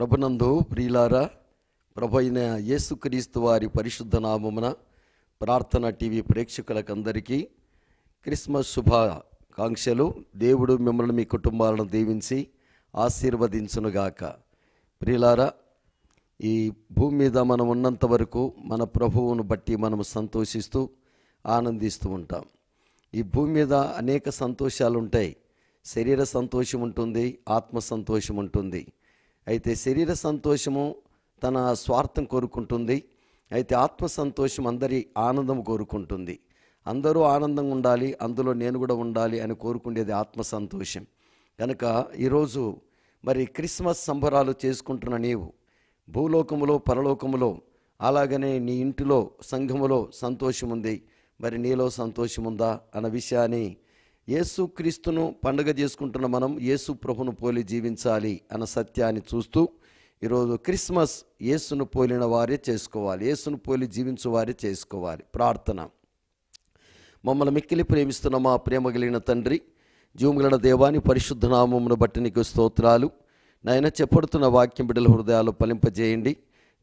ప్రభునందు ప్రియులారా, ప్రభు అయిన యేసుక్రీస్తు వారి పరిశుద్ధ నామమున ప్రార్థన టీవీ ప్రేక్షకులకందరికీ క్రిస్మస్ శుభాకాంక్షలు. దేవుడు మిమ్మల్ని మీ కుటుంబాలను దీవించి ఆశీర్వదించునుగాక. ప్రియులారా, ఈ భూమి మీద మనం ఉన్నంత వరకు మన ప్రభువును బట్టి మనం సంతోషిస్తూ ఆనందిస్తూ ఉంటాం. ఈ భూమి మీద అనేక సంతోషాలు ఉంటాయి. శరీర సంతోషం ఉంటుంది, ఆత్మ సంతోషం ఉంటుంది. అయితే శరీర సంతోషము తన స్వార్థం కోరుకుంటుంది, అయితే ఆత్మ సంతోషం అందరి ఆనందం కోరుకుంటుంది. అందరూ ఆనందంగా ఉండాలి, అందులో నేను కూడా ఉండాలి అని కోరుకునేది ఆత్మ సంతోషం. కనుక ఈరోజు మరి క్రిస్మస్ సంబరాలు చేసుకుంటున్న నీవు భూలోకములో పరలోకములో అలాగనే నీ ఇంటిలో సంఘములో సంతోషం ఉంది, మరి నీలో సంతోషం ఉందా అన్న విషయాన్ని యేసు క్రీస్తును పండుగ చేసుకుంటున్న మనం యేసు ప్రభును పోలి జీవించాలి అన్న సత్యాన్ని చూస్తూ ఈరోజు క్రిస్మస్ యేసును పోలిన వారే చేసుకోవాలి, యేసును పోలి జీవించు వారే చేసుకోవాలి. ప్రార్థన. మమ్మల్ని మిక్కిలి ప్రేమిస్తున్న మా ప్రేమ కలిగిన తండ్రి, జీవముగల దేవాని పరిశుద్ధ నామమును బట్టి నీకు స్తోత్రాలు. నాయన, చెప్పడుతున్న వాక్యం బిడ్డల హృదయాలు ఫలింపజేయండి.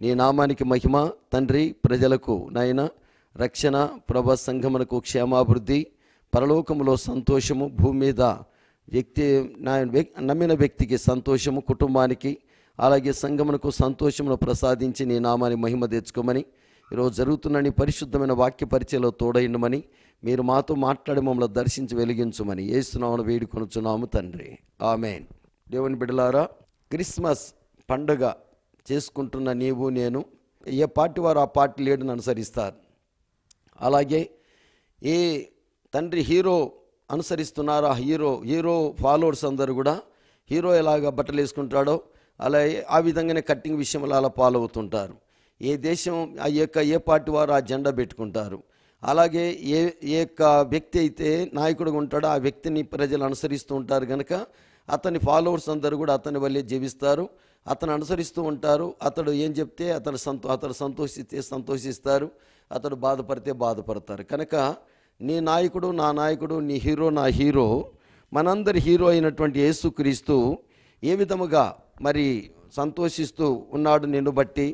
నీ నామానికి మహిమ తండ్రి. ప్రజలకు నాయన రక్షణ, ప్రభ సంఘమునకు క్షేమాభివృద్ధి, పరలోకములో సంతోషము, భూమి మీద వ్యక్తి నమ్మిన వ్యక్తికి సంతోషము, కుటుంబానికి అలాగే సంఘమునకు సంతోషమును ప్రసాదించి నీ నామాన్ని మహిమ తెచ్చుకోమని, ఈరోజు జరుగుతున్న నీ పరిశుద్ధమైన వాక్య పరిచయలో తోడైండమని, మీరు మాతో మాట్లాడి మమ్మల్ని దర్శించి వెలిగించమని యేసునామమున వేడుకొనుచున్నాము తండ్రి, ఆమేన్. దేవుని బిడ్డలారా, క్రిస్మస్ పండుగ చేసుకుంటున్న నీవు నేను ఏ పార్టీ వారు ఆ పార్టీ లీడర్ని అనుసరిస్తారు. అలాగే ఏ తండ్రి హీరో అనుసరిస్తున్నారో ఆ హీరో ఫాలోవర్స్ అందరూ కూడా హీరో ఎలాగ బట్టలు వేసుకుంటాడో అలాగే ఆ విధంగానే కట్టింగ్ విషయంలో అలా ఫాలో అవుతుంటారు. ఏ దేశం ఏ పార్టీ వారు ఆ జెండా పెట్టుకుంటారు. అలాగే ఏ యొక్క వ్యక్తి అయితే నాయకుడిగా ఉంటాడో ఆ వ్యక్తిని ప్రజలు అనుసరిస్తూ ఉంటారు. కనుక అతని ఫాలోవర్స్ అందరూ కూడా అతని వల్లే జీవిస్తారు, అతను అనుసరిస్తూ ఉంటారు. అతడు ఏం చెప్తే అతడు సంతోషిస్తే సంతోషిస్తారు, అతడు బాధపడితే బాధపడతారు. కనుక నీ నాయకుడు నా నాయకుడు, నీ హీరో నా హీరో, మనందరి హీరో అయినటువంటి యేసుక్రీస్తు ఏ విధముగా మరి సంతోషిస్తూ ఉన్నాడు నిన్ను బట్టి,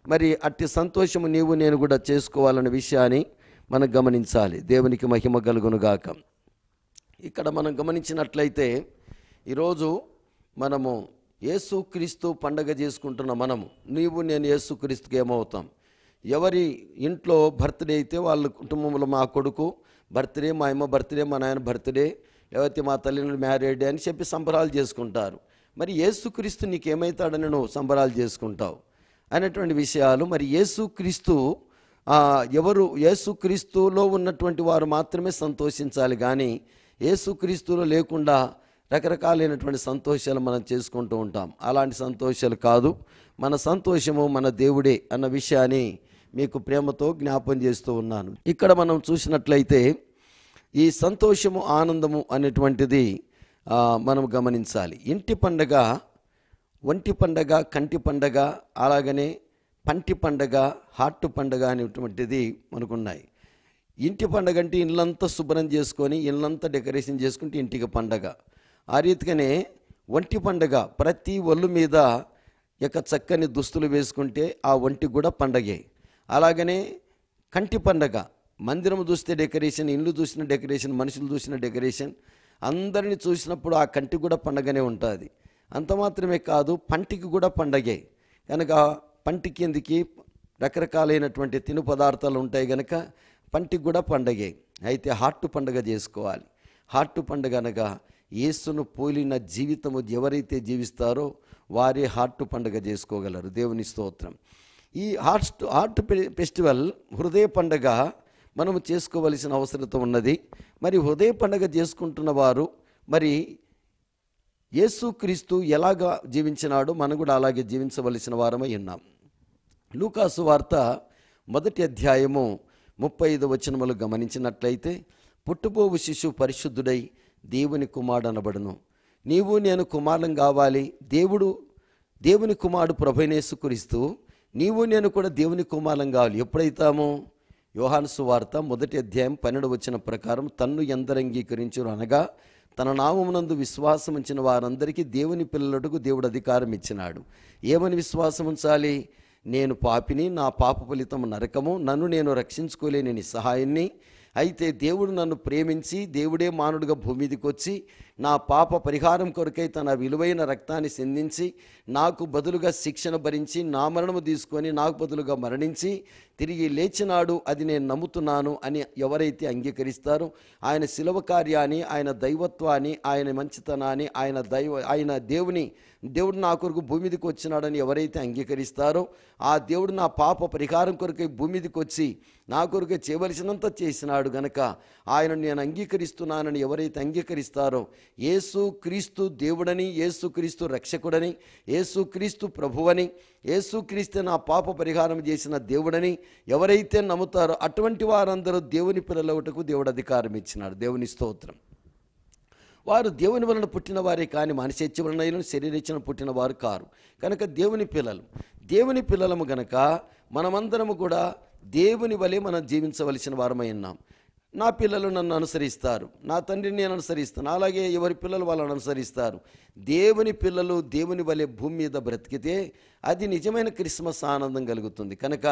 మరి అట్టి సంతోషము నీవు నేను కూడా చేసుకోవాలనే విషయాన్ని మనం గమనించాలి. దేవునికి మహిమ కలుగునుగాక. ఇక్కడ మనం గమనించినట్లయితే ఈరోజు మనము యేసుక్రీస్తు పండగ చేసుకుంటున్న మనము నీవు నేను యేసుక్రీస్తుకి ఏమవుతాం? ఎవరి ఇంట్లో బర్త్డే అయితే వాళ్ళ కుటుంబంలో మా కొడుకు బర్త్డే, మా అమ్మ బర్త్డే, మా నాయన బర్త్డే, లేకపోతే మా తల్లిదండ్రులు మ్యారేడ్ అని చెప్పి సంబరాలు చేసుకుంటారు. మరి యేసుక్రీస్తు నీకేమవుతాడని నువ్వు సంబరాలు చేసుకుంటావు అనేటువంటి విషయాలు. మరి యేసుక్రీస్తు ఎవరు? యేసుక్రీస్తులో ఉన్నటువంటి వారు మాత్రమే సంతోషించాలి, కానీ యేసుక్రీస్తులో లేకుండా రకరకాలైనటువంటి సంతోషాలు మనం చేసుకుంటూ ఉంటాం. అలాంటి సంతోషాలు కాదు, మన సంతోషము మన దేవుడే అన్న విషయాన్ని మీకు ప్రేమతో జ్ఞాపం చేస్తూ ఉన్నాను. ఇక్కడ మనం చూసినట్లయితే ఈ సంతోషము ఆనందము అనేటువంటిది మనం గమనించాలి. ఇంటి పండగ, ఒంటి పండగ, కంటి పండగ, అలాగనే పంటి పండగ, హార్ట్ పండగ అనేటువంటిది మనకున్నాయి. ఇంటి పండగ అంటే ఇళ్ళంతా శుభ్రం చేసుకొని ఇళ్ళంతా డెకరేషన్ చేసుకుంటే ఇంటికి పండగ. ఆ రీతిగానే ఒంటి పండగ ప్రతి ఒళ్ళు మీద చక్కని దుస్తులు వేసుకుంటే ఆ ఒంటికి కూడా పండగే. అలాగనే కంటి పండగ, మందిరం చూస్తే డెకరేషన్, ఇల్లు చూసిన డెకరేషన్, మనుషులు చూసిన డెకరేషన్, అందరిని చూసినప్పుడు ఆ కంటికి కూడా పండగనే ఉంటుంది. అంత మాత్రమే కాదు, పంటికి కూడా పండగే. కనుక పంటి కిందికి రకరకాలైనటువంటి తిను పదార్థాలు ఉంటాయి కనుక పంటికి కూడా పండగే. అయితే హార్ట్ పండగ చేసుకోవాలి. హార్ట్ పండగ అనగా యేసును పోలిన జీవితము ఎవరైతే జీవిస్తారో వారే హార్ట్ పండగ చేసుకోగలరు. దేవుని స్తోత్రం. ఈ హార్ట్ ఫెస్టివల్, హృదయ పండగ మనము చేసుకోవలసిన అవసరత ఉన్నది. మరి హృదయ పండగ చేసుకుంటున్న వారు మరి యేసుక్రీస్తు ఎలాగా జీవించినాడో మనం కూడా అలాగే జీవించవలసిన వారమై ఉన్నాం. లూకాసు వార్త 1వ అధ్యాయము 35వ వచనములు గమనించినట్లయితే, పుట్టుబోవు శిశువు పరిశుద్ధుడై దేవుని కుమారుడు అనబడును. నీవు నేను కుమారులం కావాలి. దేవుని కుమారుడు ప్రభువైన యేసుక్రీస్తు, నీవు నేను కూడా దేవుని కుమారులం కావాలి. ఎప్పుడైతాము? యోహాను సువార్త 1వ అధ్యాయం 12వ వచనం ప్రకారం, తన్ను ఎందరు అంగీకరించును అనగా తన నామమునందు విశ్వాసం ఉంచిన వారందరికీ దేవుని పిల్లలకు దేవుడు అధికారం ఇచ్చినాడు. ఏమని విశ్వాసం ఉంచాలి? నేను పాపిని, నా పాప ఫలితం నరకము, నన్ను నేను రక్షించుకోలేని నిస్సహాయాన్ని. అయితే దేవుడు నన్ను ప్రేమించి దేవుడే మానవుడిగా భూమి మీదకి వచ్చి నా పాప పరిహారం కొరకై తన విలువైన రక్తాన్ని సిందించి నాకు బదులుగా శిక్షణ భరించి నా మరణము తీసుకొని నాకు బదులుగా మరణించి తిరిగి లేచినాడు, అది నేను నమ్ముతున్నాను అని ఎవరైతే అంగీకరిస్తారో, ఆయన శిలువ కార్యాన్ని, ఆయన దైవత్వాన్ని, ఆయన మంచితనాన్ని, ఆయన దేవుడు నా కొరకు భూమి మీదకి వచ్చినాడని ఎవరైతే అంగీకరిస్తారో, ఆ దేవుడు నా పాప పరిహారం కొరకై భూమి మీదకి వచ్చి నా కొరకు చేయవలసినంత చేసినాడు గనక ఆయనను నేను అంగీకరిస్తున్నానని ఎవరైతే అంగీకరిస్తారో, యేసు క్రీస్తు దేవుడని, యేసు క్రీస్తు రక్షకుడని, యేసు క్రీస్తు ప్రభువని, యేసు క్రీస్తు నా పాప పరిహారం చేసిన దేవుడని ఎవరైతే నమ్ముతారో అటువంటి వారందరూ దేవుని పిల్లలవుటకు దేవుడు అధికారం ఇచ్చినాడు. దేవుని స్తోత్రం. వారు దేవుని వలన పుట్టిన వారే కానీ మనిషి వలన శరీరేచ్ఛను పుట్టిన వారు కారు. కనుక దేవుని పిల్లలము గనక మనమందరము కూడా దేవుని వలె మనం జీవించవలసిన వారమై ఉన్నాం. నా పిల్లలు నన్ను అనుసరిస్తారు, నా తండ్రిని నేను అనుసరిస్తాను, అలాగే ఎవరి పిల్లలు వాళ్ళని అనుసరిస్తారు. దేవుని పిల్లలు దేవుని వలె భూమి మీద బ్రతికితే అది నిజమైన క్రిస్మస్ ఆనందం కలుగుతుంది. కనుక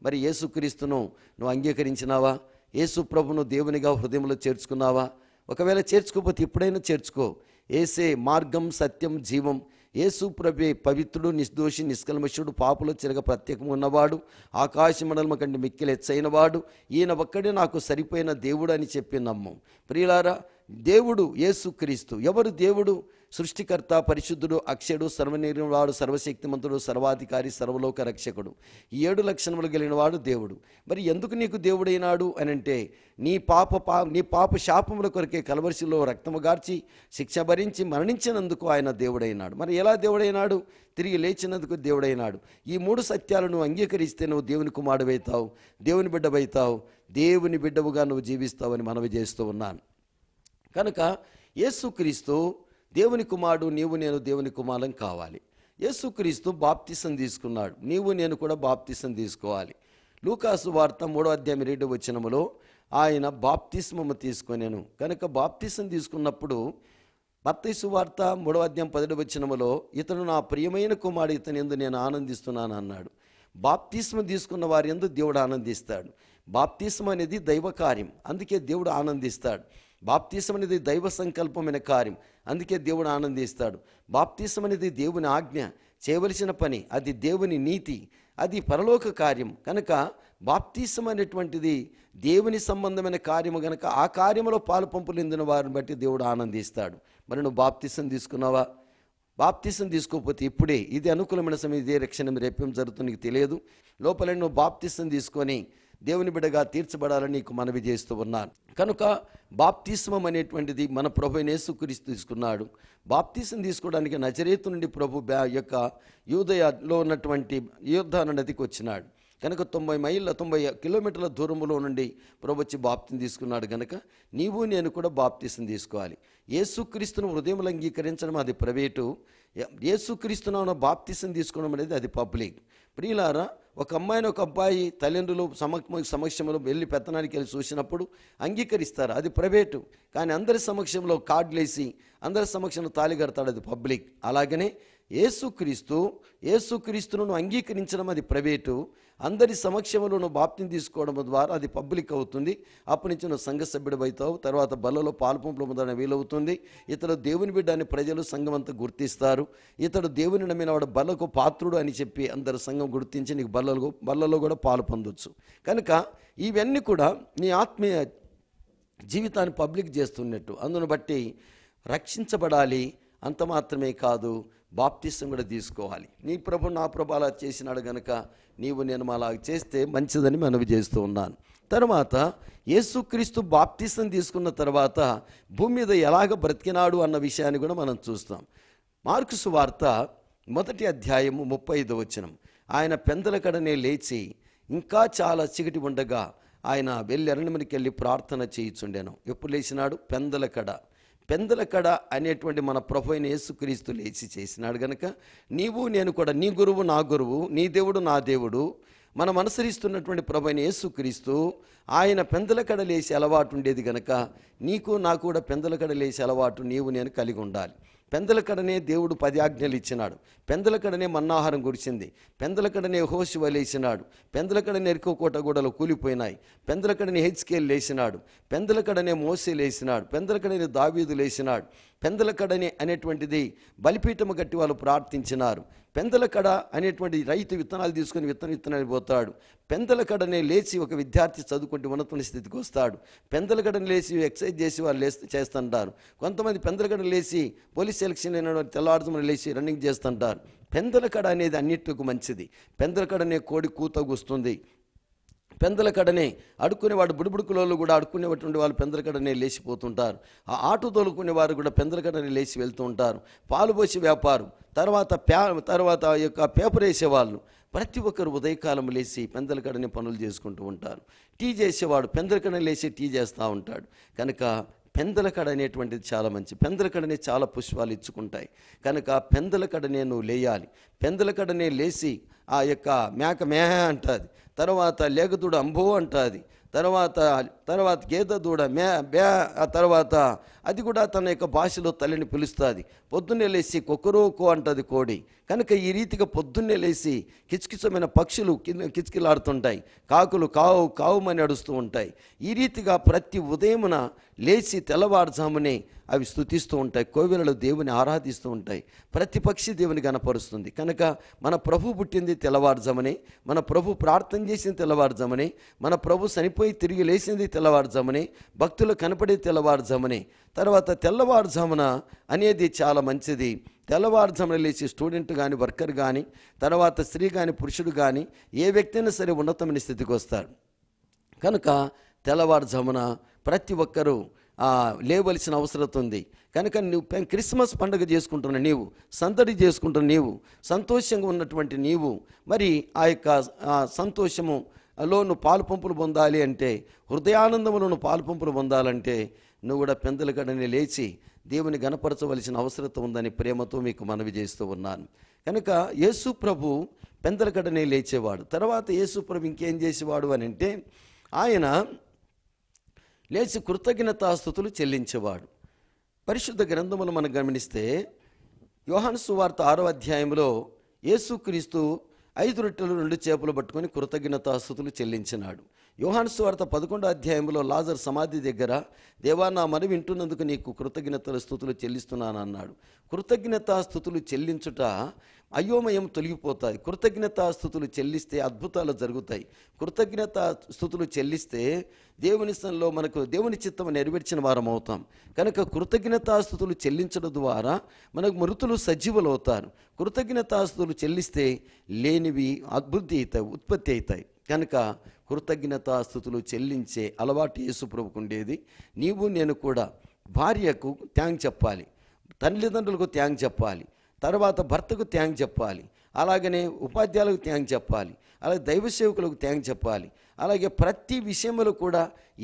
మరి యేసుక్రీస్తును నువ్వు అంగీకరించినావా? యేసు ప్రభును దేవునిగా హృదయంలో చేర్చుకున్నావా? ఒకవేళ చేర్చుకోకపోతే ఎప్పుడైనా చేర్చుకో. యేసే మార్గం, సత్యం, జీవం. యేసు ప్రభే పవిత్రుడు, నిర్దోషి, నిష్కల్మషుడు, పాపులో చిరగ ప్రత్యేకం ఉన్నవాడు, ఆకాశ మండలము కంటే మిక్కిలి ఎచ్చైనవాడు, ఈయన ఒక్కడే నాకు సరిపోయిన దేవుడు అని చెప్పి నమ్మం. ప్రియులారా, దేవుడు యేసుక్రీస్తు. ఎవరు దేవుడు? సృష్టికర్త, పరిశుద్ధుడు, అక్షయుడు, సర్వనిర్వాడు, సర్వశక్తిమంతుడు, సర్వాధికారి, సర్వలోక రక్షకుడు. ఈ 7 లక్షణములు కలిగిన వాడు దేవుడు. మరి ఎందుకు నీకు దేవుడైనాడు అని అంటే, నీ పాప శాపముల కొరకే కలవరిశిలో రక్తము గార్చి శిక్ష భరించి మరణించినందుకు ఆయన దేవుడైనాడు. మరి ఎలా దేవుడైనాడు? తిరిగి లేచినందుకు దేవుడైనాడు. ఈ 3 సత్యాలను అంగీకరిస్తే నువ్వు దేవుని కుమారుడవుతావు, దేవుని బిడ్డవైతావు, దేవుని బిడ్డవుగా నువ్వు జీవిస్తావని మనవి చేస్తూ ఉన్నాను. కనుక యేసుక్రీస్తు దేవుని కుమారుడు, నీవు నేను దేవుని కుమారులం కావాలి. యేసుక్రీస్తు బాప్తిసం తీసుకున్నాడు, నీవు నేను కూడా బాప్తిసం తీసుకోవాలి. లూకాసు వార్త 3వ అధ్యాయం 2వ వచనములో ఆయన బాప్తిస్మము తీసుకొనెను. కనుక బాప్తిసం తీసుకున్నప్పుడు మత్తయి సువార్త 3వ అధ్యాయం 10వ వచనములో ఇతడు నా ప్రియమైన కుమారుడు, ఇతని యందు నేను ఆనందిస్తున్నాను అన్నాడు. బాప్తిస్మం తీసుకున్న వారి యందు దేవుడు ఆనందిస్తాడు. బాప్తిస్మం అనేది దైవ కార్యం, అందుకే దేవుడు ఆనందిస్తాడు. బాప్తిసం అనేది దైవ సంకల్పమైన కార్యం, అందుకే దేవుడు ఆనందిస్తాడు. బాప్తిసం అనేది దేవుని ఆజ్ఞ, చేయవలసిన పని, అది దేవుని నీతి, అది పరలోక కార్యం. కనుక బాప్తిసం అనేటువంటిది దేవుని సంబంధమైన కార్యము గనక ఆ కార్యములో పాలు పంపులిందిన వారిని బట్టి దేవుడు ఆనందిస్తాడు. మరి నువ్వు బాప్తిసం తీసుకున్నావా? బాప్తిసం తీసుకోకపోతే ఇప్పుడే ఇది అనుకూలమైన సమయం, ఇదే రక్షణ రేపేం జరుగుతుందో నీకు తెలియదు. లోపల నువ్వు బాప్తిసం తీసుకొని దేవుని బిడ్డగా తీర్చబడాలని నీకు మనవి చేస్తూ ఉన్నాను. కనుక బాప్తిస్మం అనేటువంటిది మన ప్రభు యేసుక్రీస్తు తీసుకున్నాడు. బాప్తిసం తీసుకోవడానికి నజరేతు నుండి ప్రభు యొక్క యూదయలో ఉన్నటువంటి యోర్దాను నదికి వచ్చినాడు. కనుక 90 కిలోమీటర్ల దూరంలో నుండి ప్రభు వచ్చి బాప్తిని తీసుకున్నాడు. కనుక నీవు నేను కూడా బాప్తిసం తీసుకోవాలి. యేసుక్రీస్తును హృదయంలో అంగీకరించడం అది ప్రైవేటు, యేసుక్రీస్తును బాప్తిసం తీసుకోవడం అనేది అది పబ్లిక్. ప్రియులారా, ఒక అమ్మాయిని ఒక అబ్బాయి తల్లిదండ్రులు సమక్షంలో వెళ్ళి పెత్తనానికి వెళ్ళి చూసినప్పుడు అంగీకరిస్తారు, అది ప్రైవేటు. కానీ అందరి సమక్షంలో కార్డులేసి అందరి సమక్షంలో తాళి కడతాడు, అది పబ్లిక్. అలాగనే యేసుక్రీస్తును అంగీకరించడం అది ప్రైవేటు, అందరి సమక్షంలో నువ్వు బాప్తిని తీసుకోవడం ద్వారా అది పబ్లిక్ అవుతుంది. అప్పటి నుంచి నువ్వు సంఘ సభ్యుడు అవుతావు. తర్వాత బల్లలో పాలుపంపులు పొందడం వీలవుతుంది. ఇతడు దేవుని బిడ్డ అని ప్రజలు సంఘం అంతా గుర్తిస్తారు. ఇతడు దేవుని నమ్మిన వాడు బల్లకు పాత్రుడు అని చెప్పి అందరు సంఘం గుర్తించి నీకు బల్లలో కూడా పాలు పొందొచ్చు. కనుక ఇవన్నీ కూడా నీ ఆత్మీయ జీవితాన్ని పబ్లిక్ చేస్తున్నట్టు. అందును బట్టి రక్షించబడాలి. అంత మాత్రమే కాదు, బాప్తిసం కూడా తీసుకోవాలి. నీ ప్రభు నా ప్రభు అలా చేసినాడు గనక నీవు నేను అలా చేస్తే మంచిదని మనవి చేస్తూ ఉన్నాను. తర్వాత యేసుక్రీస్తు బాప్తిసం తీసుకున్న తర్వాత భూమి మీద ఎలాగ బ్రతికినాడు అన్న విషయాన్ని కూడా మనం చూస్తాం. మార్కు సువార్త 1వ అధ్యాయము 35వ వచనం. ఆయన పెందల కడనే లేచి ఇంకా చాలా చీకటి ఉండగా ఆయన వెళ్ళి అరణ్యమునికి వెళ్ళి ప్రార్థన చేయుచుండెను. ఎప్పుడు లేచినాడు? పెందల కడ అనేటువంటి మన ప్రభు అయిన యేసుక్రీస్తు లేచి చేసినాడు గనక నీవు నేను కూడా, నీ గురువు నా గురువు, నీ దేవుడు నా దేవుడు, మనం అనుసరిస్తున్నటువంటి ప్రభువైన యేసుక్రీస్తు ఆయన పెందలకడ లేసే అలవాటు ఉండేది గనక నీకు నాకు కూడా పెందలకడ లేసే అలవాటు నీవు నేను కలిగి ఉండాలి. పెందలకడనే దేవుడు 10 ఆజ్ఞలు ఇచ్చినాడు. పెందలకడనే మన్నాహారం కురిసింది. పెందలకడనే యెహోషువ లేచినాడు. పెందలకడనే ఎరికో కోట గోడలు కూలిపోయినాయి. పెందలకడనే హెజ్కేలు లేచినాడు. పెందలకడనే మోసే లేచినాడు. పెందలకడనే దావీదు లేచినాడు. పెందలకడనే అనేటువంటిది బలిపీఠము కట్టి వాళ్ళు ప్రార్థించినారు. పెందలకడ అనేటువంటి రైతు విత్తనాలు తీసుకొని విత్తనాలు పోతాడు. పెందలకడనే లేచి ఒక విద్యార్థి చదువుకుంటే ఉన్నత స్థితికి వస్తాడు. పెందలకడనే లేచి ఎక్సర్సైజ్ చేసి వాళ్ళు చేస్తుంటారు. కొంతమంది పెందలకడనే లేచి పోలీస్ సెలక్షన్ అయిన తెల్లవారుజామున లేచి రన్నింగ్ చేస్తుంటారు. పెందలకడ అనేది అన్నిటికీ మంచిది. పెందలకడనే కోడి కూతగొస్తుంది. పెందలకడనే అడుక్కునేవాడు బుడుబుడుకులలో కూడా అడుక్కునేటువంటి వాళ్ళు పెందలకడనే లేచిపోతుంటారు. ఆ ఆటో తోలుకునే వారు కూడా పెందలకడనే లేచి వెళ్తూ ఉంటారు. పాలు పోసి వ్యాపారం, తర్వాత యొక్క పేపర్ వేసేవాళ్ళు ప్రతి ఒక్కరు ఉదయకాలం లేచి పెందలకడనే పనులు చేసుకుంటూ ఉంటారు. టీ చేసేవాడు పెందలకడనే లేచి టీ చేస్తూ ఉంటాడు. కనుక పెందలకడ అనేటువంటిది చాలా మంచి. పెందలకడనే చాలా పుష్పాలు ఇచ్చుకుంటాయి. కనుక పెందలకడనే నువ్వు లేయాలి. పెందలకడనే లేచి ఆ యొక్క మేక మేహ అంటుంది, తర్వాత లేగదూడ అంబో అంటుంది, తర్వాత గేదె దూడ మే బే, ఆ తర్వాత అది కూడా తన యొక్క భాషలో తల్లిని పిలుస్తుంది. పొద్దున్నే లేచి కొక్కరోకో అంటుంది కోడి. కనుక ఈ రీతిగా పొద్దున్నే లేచి కిచకిచమైన పక్షులు కిచకిలాడుతుంటాయి, కాకులు కావు కావుమని అడుస్తూ ఉంటాయి. ఈ రీతిగా ప్రతి ఉదయమున లేచి తెల్లవారుజామునే అవి స్తుతిస్తూ ఉంటాయి. కోవెలలో దేవుని ఆరాధిస్తూ ఉంటాయి. ప్రతి పక్షి దేవుని గణపరుస్తుంది. కనుక మన ప్రభు పుట్టింది తెల్లవారుజామునే, మన ప్రభు ప్రార్థన చేసింది తెల్లవారుజామునే, మన ప్రభు చనిపోయి తిరిగి లేచింది తెల్లవారుజామునే, భక్తులు కనపడే తెల్లవారుజామునే. తర్వాత తెల్లవారుజామున అనేది చాలా మంచిది. తెల్లవారుజామున లేచి స్టూడెంట్ కానీ, వర్కర్ కానీ, తర్వాత స్త్రీ కానీ, పురుషుడు కానీ, ఏ వ్యక్తి అయినా సరే ఉన్నతమైన స్థితికి వస్తాడు. కనుక తెల్లవారుజామున ప్రతి ఒక్కరూ లేవలసిన అవసరం ఉంది. కనుక నువ్వు క్రిస్మస్ పండుగ చేసుకుంటున్న నీవు, సందడి చేసుకుంటున్న నీవు, సంతోషంగా ఉన్నటువంటి నీవు, మరి ఆ యొక్క సంతోషములో నువ్వు పాలుపంపులు పొందాలి అంటే, హృదయానందములో నువ్వు పాలుపంపులు పొందాలంటే నువ్వు కూడా పెందలకడనే లేచి దేవుని గణపరచవలసిన అవసరం ఉందని ప్రేమతో మీకు మనవి చేస్తూ ఉన్నాను. కనుక యేసు ప్రభు పెందలకడనే లేచేవాడు. తర్వాత యేసు ప్రభు ఇంకేం చేసేవాడు అని అంటే, ఆయన లేచి కృతజ్ఞతాస్తుతులు చెల్లించేవాడు. పరిశుద్ధ గ్రంథములు మనం గమనిస్తే యోహాను సువార్త 6వ అధ్యాయంలో యేసుక్రీస్తు 5 రొట్టెలు 2 చేపలు పట్టుకొని కృతజ్ఞతాస్తుతులు చెల్లించినాడు. యోహాను సువార్త 11వ అధ్యాయంలో లాజరు సమాధి దగ్గర, దేవా నా మనవి వింటున్నందుకు నీకు కృతజ్ఞతల స్తుతులు చెల్లిస్తున్నాను అన్నాడు. కృతజ్ఞతాస్తుతులు చెల్లించుట అయోమయం తొలగిపోతాయి. కృతజ్ఞతాస్తుతులు చెల్లిస్తే అద్భుతాలు జరుగుతాయి. కృతజ్ఞతాస్తుతులు చెల్లిస్తే దేవుని స్థలంలో మనకు దేవుని చిత్తం నెరవేర్చిన వారం అవుతాం. కనుక కృతజ్ఞతాస్తుతులు చెల్లించడం ద్వారా మనకు మృతులు సజీవులు అవుతారు. కృతజ్ఞతాస్తుతులు చెల్లిస్తే లేనివి ఉత్పత్తి అవుతాయి. కనుక కృతజ్ఞతాస్తుతులు చెల్లించే అలవాటు యేసు ప్రభువుకు ఉండేది. నీవు నేను కూడా భార్యకు థ్యాంక్ చెప్పాలి, తల్లిదండ్రులకు థ్యాంక్ చెప్పాలి, తర్వాత భర్తకు థ్యాంక్ చెప్పాలి, అలాగనే ఉపాధ్యాయులకు థ్యాంక్ చెప్పాలి, అలాగే దైవ సేవకులకు థ్యాంక్ చెప్పాలి. అలాగే ప్రతి విషయంలో కూడా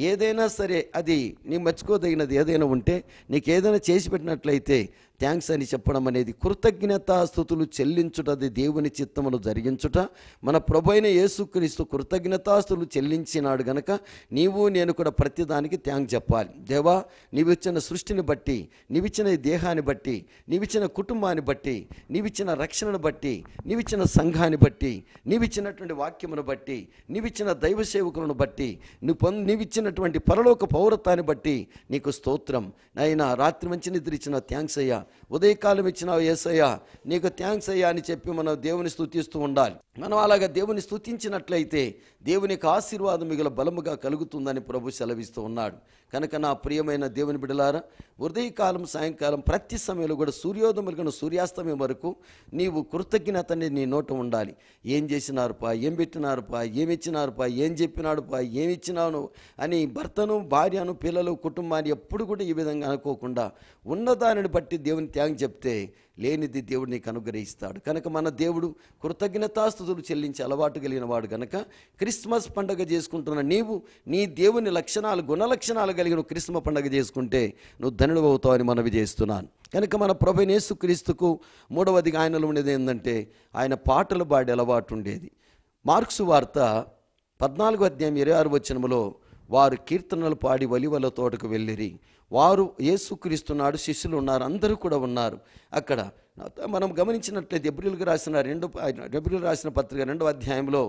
ఏదైనా సరే అది నీ మర్చిపోదగినది ఏదైనా ఉంటే, నీకు ఏదైనా చేసి పెట్టినట్లయితే థ్యాంక్స్ అని చెప్పడం అనేది కృతజ్ఞతాస్తుతులు చెల్లించుటది దేవుని చిత్తమును జరిగించుట. మన ప్రభువైన యేసుక్రీస్తు కృతజ్ఞతాస్తుతులు చెల్లించినాడు గనక నీవు నేను కూడా ప్రతిదానికి థ్యాంక్ చెప్పాలి. దేవా, నీవిచ్చిన సృష్టిని బట్టి, నీవిచ్చిన దేహాన్ని బట్టి, నీవిచ్చిన కుటుంబాన్ని బట్టి, నీవిచ్చిన రక్షణను బట్టి, నీవిచ్చిన సంఘాన్ని బట్టి, నీవిచ్చినటువంటి వాక్యమును బట్టి, నీవిచ్చిన దైవ సేవకులను బట్టి, నీవిచ్చినటువంటి పరలోక పౌరత్వాన్ని బట్టి నీకు స్తోత్రం. నాయనా, రాత్రి మంచి నిద్ర ఇచ్చిన థ్యాంక్స్ అయ్యా, ఉదయకాలం ఇచ్చినావు యేసయ్యా, నీకు థ్యాంక్స్ అయ్యా అని చెప్పి మనం దేవుని స్తుతిస్తూ ఉండాలి. మనం అలాగా దేవుని స్తుతించినట్లయితే దేవునికి ఆశీర్వాదం మిగుల బలముగా కలుగుతుందని ప్రభు సెలవిస్తూ ఉన్నాడు. కనుక నా ప్రియమైన దేవుని బిడ్డలారా, ఉదయకాలం సాయంకాలం ప్రతి సమయంలో కూడా సూర్యోదయం సూర్యాస్తమయం వరకు నీవు కృతజ్ఞతని నీ నోట ఉండాలి. ఏం చేసినారుపా, ఏం పెట్టినారుపా, ఏమి ఇచ్చినారుపా, ఏం చెప్పినాడుపా, ఏమి ఇచ్చినాను అని భర్తను, భార్యను, పిల్లలు, కుటుంబాన్ని ఎప్పుడు కూడా ఈ విధంగా అనుకోకుండా ఉన్నదానిని బట్టి దేవుని త్యాగం చెప్తే లేనిది దేవుడు నీకు అనుగ్రహిస్తాడు. కనుక మన దేవుడు కృతజ్ఞతాస్తుతులు చెల్లించి అలవాటు కలిగిన వాడు కనుక క్రిస్మస్ పండుగ చేసుకుంటున్న నీవు నీ దేవుని లక్షణాలు, గుణలక్షణాలు కలిగిన క్రిస్మస్ పండుగ చేసుకుంటే నువ్వు ధనుడు అవుతావని మనవి చేస్తున్నాను. కనుక మన ప్రభువైన యేసుక్రీస్తుకు 3వదిగా ఆయనలో ఉండేది ఏంటంటే ఆయన పాటలు పాడే అలవాటు ఉండేది. మార్క్సు వార్త 14:26 వారు కీర్తనలు పాడి ఒలీవల తోటకు వెళ్ళిరి. వారు యేసుక్రీస్తున్నాడు, శిష్యులు ఉన్నారు, అందరూ కూడా ఉన్నారు. అక్కడ మనం గమనించినట్లయితే ఎబ్రిల్కి రాసిన పత్రిక 2వ అధ్యాయంలో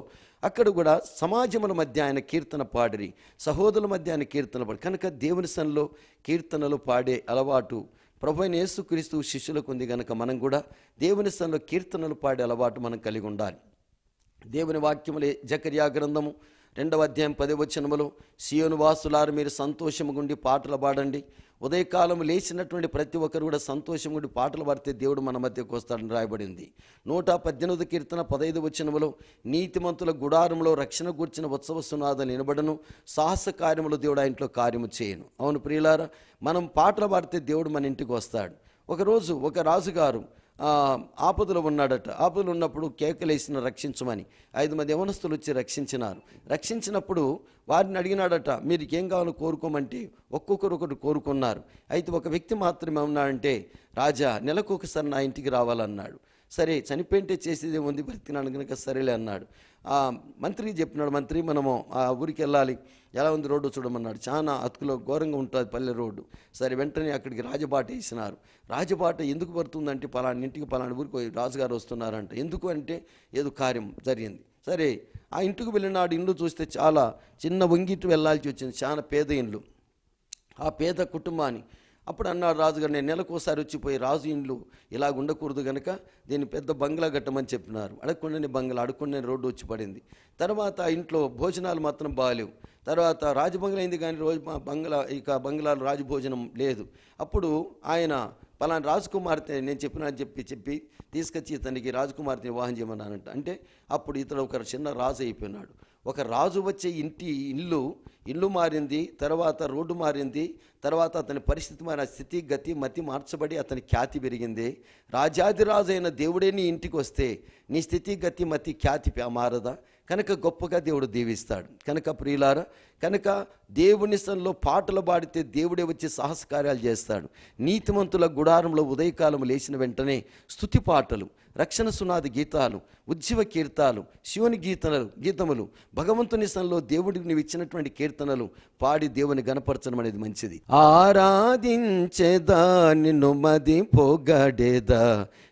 అక్కడ కూడా సమాజముల మధ్య ఆయన కీర్తన పాడిరి, సహోదరుల మధ్య ఆయన కీర్తన పాడి. కనుక దేవుని సన్నిధిలో కీర్తనలు పాడే అలవాటు ప్రభువైన యేసుక్రీస్తు శిష్యులకు ఉంది. కనుక మనం కూడా దేవుని సన్నిధిలో కీర్తనలు పాడే అలవాటు మనం కలిగి ఉండాలి. దేవుని వాక్యములే జకర్యా గ్రంథము 2వ అధ్యాయం 10 సియోను వాసులారు మీరు సంతోషముగుండి పాటలు పాడండి. ఉదయకాలం లేచినటువంటి ప్రతి ఒక్కరు కూడా సంతోషముగుండి పాటలు పాడితే దేవుడు మన మధ్యకు వస్తాడని రాయబడింది. 118 కీర్తన 15 నీతిమంతుల గుడారంలో రక్షణ గూర్చిన ఉత్సవ సునాదాలు వినబడను, సాహస కార్యములు దేవుడు ఆ ఇంట్లో కార్యము చేయను. అవును ప్రియులారా, మనం పాటలు పాడితే దేవుడు మన ఇంటికి వస్తాడు. ఒకరోజు ఒక రాజుగారు ఆపదలో ఉన్నాడట. ఆపదలు ఉన్నప్పుడు కేకలేసిన రక్షించమని 5 మంది యవనస్తులు వచ్చి రక్షించినప్పుడు వారిని అడిగినాడట, మీరు ఏం కావాలో కోరుకోమంటే ఒక్కొక్కరు కోరుకున్నారు. అయితే ఒక వ్యక్తి మాత్రమే ఉన్నాడంటే, రాజా నెలకు ఒకసారి నా ఇంటికి రావాలన్నాడు. సరే చనిపోయింటే చేసేది ఉంది, బ్రతికినాడు కనుక సరేలే అన్నాడు. మంత్రికి చెప్పినాడు, మంత్రి మనము ఆ ఊరికి వెళ్ళాలి, ఎలా ఉంది రోడ్డు చూడమన్నాడు. చాలా అతుకులో ఘోరంగా ఉంటుంది పల్లె రోడ్డు. సరే వెంటనే అక్కడికి రాజబాట వేసినారు. రాజబాట ఎందుకు పడుతుందంటే పలానా ఇంటికి పలానా ఊరికి రాజుగారు వస్తున్నారంట. ఎందుకు అంటే ఏదో కార్యం జరిగింది. సరే ఆ ఇంటికి వెళ్ళినాడు. ఇల్లు చూస్తే చాలా చిన్న వంగిట్టు వెళ్ళాల్సి వచ్చింది, చాలా పేద ఇండ్లు. ఆ పేద కుటుంబాన్ని అప్పుడు అన్నాడు రాజుగారు, నేను నెలకోసారి వచ్చిపోయి రాజు ఇండ్లు ఇలాగ ఉండకూడదు కనుక దీన్ని పెద్ద బంగ్లా కట్టమని చెప్పినారు. అడగకుండానే బంగ్లా, అడగకుండానే రోడ్డు వచ్చి పడింది. తర్వాత ఆ ఇంట్లో భోజనాలు మాత్రం బాగాలేవు. తర్వాత రాజబంగ్లా అయింది కానీ బంగ్లాలో రాజభోజనం లేదు. అప్పుడు ఆయన పలానా రాజకుమార్తె నేను చెప్పినా చెప్పి తీసుకొచ్చి ఇతనికి రాజకుమార్తెని వివాహం చేయమన్నానంట. అంటే అప్పుడు ఇతడు ఒక చిన్న రాజు అయిపోయినాడు. ఒక రాజు వచ్చే ఇల్లు మారింది, తర్వాత రోడ్డు మారింది, తర్వాత అతని పరిస్థితి మారి స్థితి గతి మతి మార్చబడి అతని ఖ్యాతి పెరిగింది. రాజాదిరాజు అయిన దేవుడే నీ ఇంటికి వస్తే నీ స్థితి గతి మతి ఖ్యాతి మారదా? కనుక గొప్పగా దేవుడు దీవిస్తాడు. కనుక ప్రియులారా, కనుక దేవుని సన్నిధిలో పాటలు పాడితే దేవుడే వచ్చి సాహస కార్యాలు చేస్తాడు. నీతిమంతుల గుడారంలో ఉదయకాలం లేచిన వెంటనే స్తుతి పాటలు, రక్షణ సునాది గీతాలు, ఉజ్జీవ కీర్తాలు, శివుని గీతములు, భగవంతుని సన్నిధిలో దేవుడికి నీవు ఇచ్చినటువంటి కీర్తనలు పాడి దేవుని గణపరచడం అనేది మంచిది. ఆరాధించేదా నిన్ను మది పొగడేదా,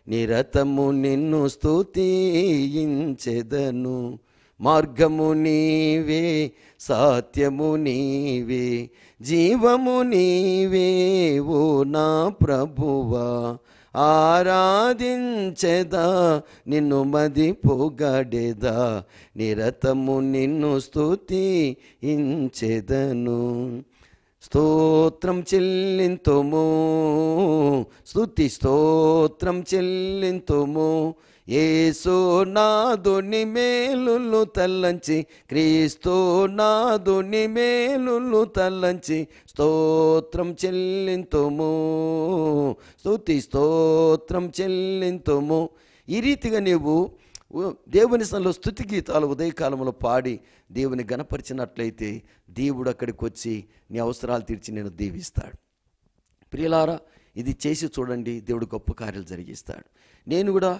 నిరతము నిన్ను స్తుతించెదను. మార్గము నీవే, సత్యము నీవే, జీవము నీవే ఓ నా ప్రభువా. ఆరాధించెదా నిన్ను మది పొగడేదా, నిరతము నిన్ను స్తుతించెదను. స్తోత్రం చెల్లింతుము, స్తుతి స్తోత్రం చెల్లింతుము. యేసు నాదుని మేలులు తలంచి, క్రీస్తు నాదుని మేలులు తలంచి, స్తోత్రం చెల్లింతుము, స్తుతి స్తోత్రం చెల్లింతుము. ఈ రీతిగా నీవు దేవుని సన్నిధిలో స్తుతి గీతాలు ఉదయకాలంలో పాడి దేవుని గణపరిచినట్లయితే దేవుడు అక్కడికి వచ్చి నీ అవసరాలు తీర్చి నేను దీవిస్తాడు. ప్రియులారా, ఇది చేసి చూడండి, దేవుడు గొప్ప కార్యాలు జరిగిస్తాడు. నేను కూడా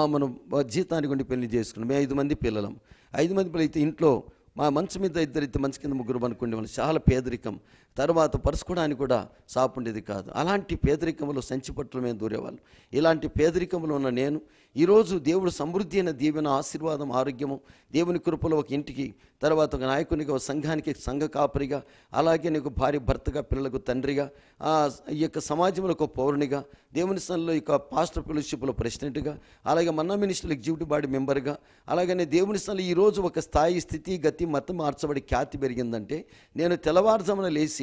మనం జీతానికి ఉండి పెళ్లి చేసుకున్నాం. మేము 5 మంది పిల్లలం. 5 మంది పిల్లలు అయితే ఇంట్లో మా మంచం మీద 2 అయితే మంచి కింద 3 అనుకునే వాళ్ళు. చాలా పేదరికం. తర్వాత పరుచుకోవడానికి కూడా సాపు ఉండేది కాదు. అలాంటి పేదరికంలో సంచిపట్లు మేము దూరేవాళ్ళు. ఇలాంటి పేదరికంలో ఉన్న నేను ఈరోజు దేవుడు సమృద్ధి అయిన దీవెన, ఆశీర్వాదం, ఆరోగ్యము, దేవుని కృపలో ఒక ఇంటికి, తర్వాత ఒక నాయకునిగా, ఒక సంఘానికి సంఘ కాపరిగా, అలాగే నీకు భార్య భర్తగా, పిల్లలకు తండ్రిగా, ఈ యొక్క సమాజంలో ఒక పౌరునిగా, దేవుని సన్నిధిలో ఇక పాస్టర్ ఫెలోషిప్లో ప్రెసిడెంట్గా, అలాగే మన్నా మినిస్టర్ ఎగ్జిక్యూటివ్ బాడీ మెంబర్గా, అలాగనే దేవుని సన్నిధిలో ఈరోజు ఒక స్థాయి, స్థితి, గతి, మతం మార్చబడి ఖ్యాతి పెరిగిందంటే నేను తెల్లవారుజామున లేచి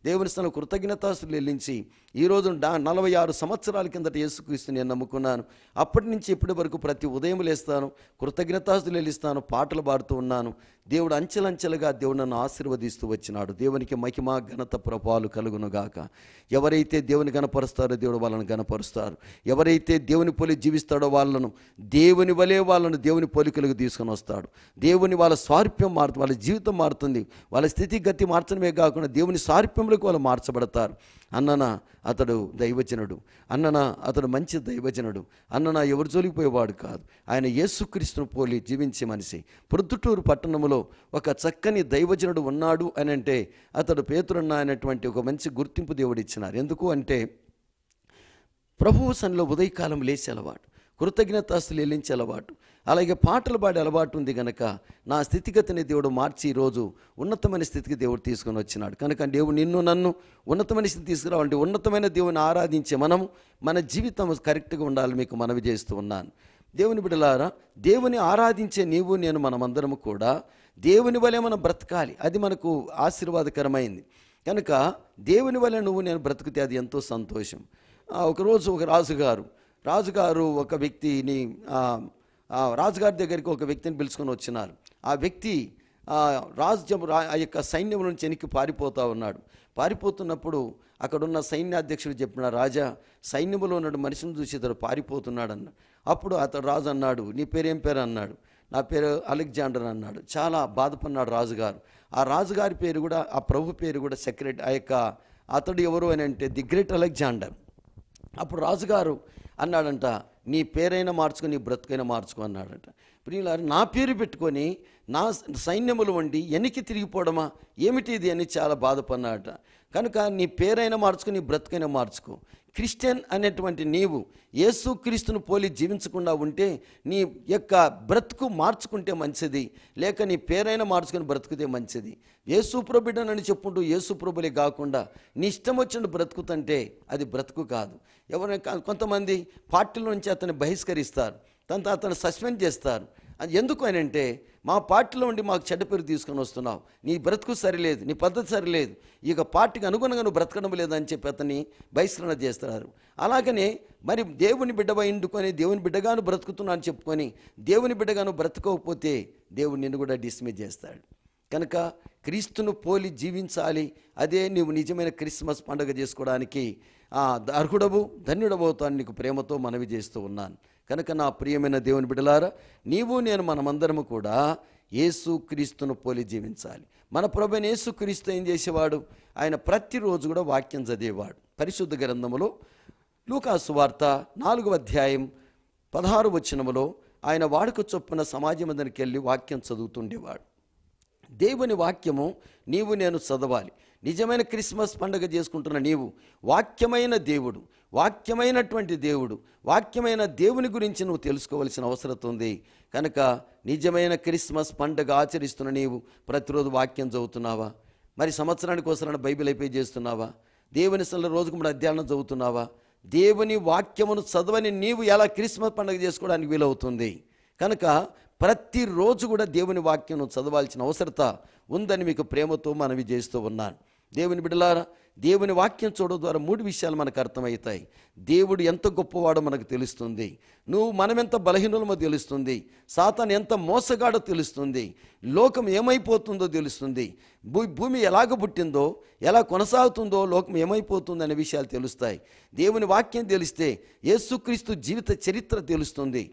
దేవుని స్థలం కృతజ్ఞతాస్తులు చెల్లించి ఈరోజు 46 సంవత్సరాల కిందట యేసుక్రీస్తుని నేను నమ్ముకున్నాను. అప్పటి నుంచి ఇప్పటి వరకు ప్రతి ఉదయం లేస్తాను, కృతజ్ఞతాస్తులు చెల్లిస్తాను, పాటలు పాడుతూ ఉన్నాను. దేవుడు అంచెలంచెలుగా దేవుడు నన్ను ఆశీర్వదిస్తూ వచ్చినాడు. దేవునికి మహిమ ఘనత ప్రభావాలు కలుగునుగాక. ఎవరైతే దేవుని గణపరుస్తారో దేవుడు వాళ్ళని గణపరుస్తారు. ఎవరైతే దేవుని పోలి జీవిస్తాడో వాళ్ళను దేవుని వలే వాళ్ళను దేవుని పోలికలకు తీసుకొని వస్తాడు. దేవుని వాళ్ళ స్వారూప్యం మారుతుంది, వాళ్ళ జీవితం మారుతుంది. వాళ్ళ స్థితిగతి మార్చడమే కాకుండా దేవుని స్వారూప్యంలోకి వాళ్ళు మార్చబడతారు. అన్నన అతడు దైవజనుడు, అన్నన అతడు మంచి దైవజనుడు, అన్నన ఎవరు జోలికిపోయేవాడు కాదు. ఆయన యేసుక్రీస్తును పోలి జీవించే మనిషి. ప్రొద్దుటూరు పట్టణంలో ఒక చక్కని దైవజనుడు ఉన్నాడు అని అంటే అతడు పేతురన్న అనేటువంటి ఒక మంచి గుర్తింపు దేవుడు ఇచ్చినారు. ఎందుకు అంటే ప్రభువు సన్నిలో ఉదయకాలం లేచే అలవాటు, కృతజ్ఞతాస్తులు చెల్లించే అలవాటు, అలాగే పాటలు పాడే అలవాటు ఉంది కనుక నా స్థితిగతిని దేవుడు మార్చి ఈరోజు ఉన్నతమైన స్థితికి దేవుడు తీసుకొని వచ్చినాడు. కనుక దేవుడు నిన్ను నన్ను ఉన్నతమైన స్థితి తీసుకురావాలంటే ఉన్నతమైన దేవుని ఆరాధించే మనము మన జీవితం కరెక్ట్గా ఉండాలి. మీకు మనవి చేస్తూ ఉన్నాను. దేవుని బిడ్డలారా, దేవుని ఆరాధించే నీవు నేను మనమందరము కూడా దేవుని వలె మనం బ్రతకాలి. అది మనకు ఆశీర్వాదకరమైంది. కనుక దేవుని వలె నువ్వు నేను బ్రతికితే అది ఎంతో సంతోషం. ఒకరోజు ఒక రాజుగారు ఒక వ్యక్తిని రాజుగారి దగ్గరికి ఒక వ్యక్తిని పిలుచుకొని వచ్చినారు. ఆ వ్యక్తి ఆ యొక్క సైన్యం నుంచి వెనక్కి పారిపోతూ ఉన్నాడు. పారిపోతున్నప్పుడు అక్కడున్న సైన్యాధ్యక్షుడు చెప్పిన, రాజా, సైన్యంలో ఉన్న మనిషిని చూసి ఇతడు పారిపోతున్నాడు అన్న. అప్పుడు అతడు రాజు అన్నాడు, నీ పేరేం పేరు అన్నాడు. నా పేరు అలెగ్జాండర్ అన్నాడు. చాలా బాధపడినాడు రాజుగారు. ఆ రాజుగారి పేరు కూడా, ఆ ప్రభు పేరు కూడా సెక్రెట్, ఆ యొక్క అతడు ఎవరు అని అంటే ది గ్రేట్ అలెగ్జాండర్. అప్పుడు రాజుగారు అన్నాడంట, నీ పేరైనా మార్చుకొని నీ బ్రతుకైనా మార్చుకో అన్నాడట. ప్రియులారా, నా పేరు పెట్టుకొని నా సైన్యములు వండి వెనక్కి తిరిగిపోవడమా ఏమిటి ఇది అని చాలా బాధపడినాడట. కనుక నీ పేరైనా మార్చుకొని నీ బ్రతుకైనా మార్చుకో. క్రిస్టియన్ అనేటువంటి నీవు యేసుక్రీస్తును పోలి జీవించకుండా ఉంటే నీ యొక్క బ్రతుకు మార్చుకుంటే మంచిది, లేక నీ పేరైనా మార్చుకొని బ్రతుకుతే మంచిది. యేసుప్రభు బిడ్డనని చెప్పుకుంటూ యేసుప్రభులే కాకుండా నీ ఇష్టం వచ్చినట్టు బ్రతుకుతుంటే అది బ్రతుకు కాదు. ఎవరైనా కొంతమంది పార్టీల నుంచి అతన్ని బహిష్కరిస్తారు, అతను సస్పెండ్ చేస్తారు. అది ఎందుకు అని అంటే, మా పార్టీలో ఉండి మాకు చెడ్డ పేరు తీసుకొని వస్తున్నావు, నీ బ్రతుకు సరిలేదు, నీ పద్ధతి సరిలేదు, ఇక పార్టీకి అనుగుణంగా నువ్వు బ్రతకడం లేదని చెప్పి అతన్ని బహిష్కరణ చేస్తున్నారు. అలాగనే మరి దేవుని బిడ్డగా ఇండుకొని దేవుని బిడ్డగాను బ్రతుకుతున్నా అని చెప్పుకొని దేవుని బిడ్డగాను బ్రతకకపోతే దేవుడు నిన్ను కూడా డిస్మిస్ చేస్తాడు. కనుక క్రీస్తును పోలి జీవించాలి. అదే నీవు నిజమైన క్రిస్మస్ పండుగ చేసుకోవడానికి అర్హుడవు, ధన్యుడవుతాను నీకు ప్రేమతో మనవి చేస్తూ ఉన్నాను. కనుక నా ప్రియమైన దేవుని బిడ్డలారా, నీవు నేను మనమందరము కూడా యేసుక్రీస్తును పోలి జీవించాలి. మన ప్రభువైన యేసుక్రీస్తు ఏం చేసేవాడు? ఆయన ప్రతిరోజు కూడా వాక్యం చదివేవాడు. పరిశుద్ధ గ్రంథములో లూకాసు వార్త 4వ అధ్యాయం 16వ వచనములో ఆయన వాడుక చొప్పున సమాజం అందరికి వెళ్ళి వాక్యం చదువుతుండేవాడు. దేవుని వాక్యము నీవు నేను చదవాలి. నిజమైన క్రిస్మస్ పండుగ చేసుకుంటున్న నీవు వాక్యమైన దేవుడు, వాక్యమైనటువంటి దేవుడు, వాక్యమైన దేవుని గురించి నువ్వు తెలుసుకోవాల్సిన అవసరం ఉంది. కనుక నిజమైన క్రిస్మస్ పండుగ ఆచరిస్తున్న నీవు ప్రతిరోజు వాక్యం చదువుతున్నావా? మరి సంవత్సరానికి ఒకసారి బైబిల్ అయిపోయి చేస్తున్నావా? దేవుని సన్నిధిలో రోజుకు 3 అధ్యాయాలను చదువుతున్నావా? దేవుని వాక్యమును చదవని నీవు ఎలా క్రిస్మస్ పండుగ చేసుకోవడానికి వీలవుతుంది? కనుక ప్రతిరోజు కూడా దేవుని వాక్యం చదవాల్సిన అవసరత ఉందని మీకు ప్రేమతో మనవి చేస్తూ ఉన్నాను. దేవుని బిడ్డలారా, దేవుని వాక్యం చూడడం ద్వారా 3 విషయాలు మనకు అర్థమవుతాయి. దేవుడు ఎంత గొప్పవాడో మనకు తెలుస్తుంది, మనమెంత బలహీనులమో తెలుస్తుంది, సాతాను ఎంత మోసగాడో తెలుస్తుంది, లోకం ఏమైపోతుందో తెలుస్తుంది, భూమి ఎలాగ పుట్టిందో ఎలా కొనసాగుతుందో లోకం ఏమైపోతుందో అనే విషయాలు తెలుస్తాయి. దేవుని వాక్యం తెలిస్తే యేసుక్రీస్తు జీవిత చరిత్ర తెలుస్తుంది.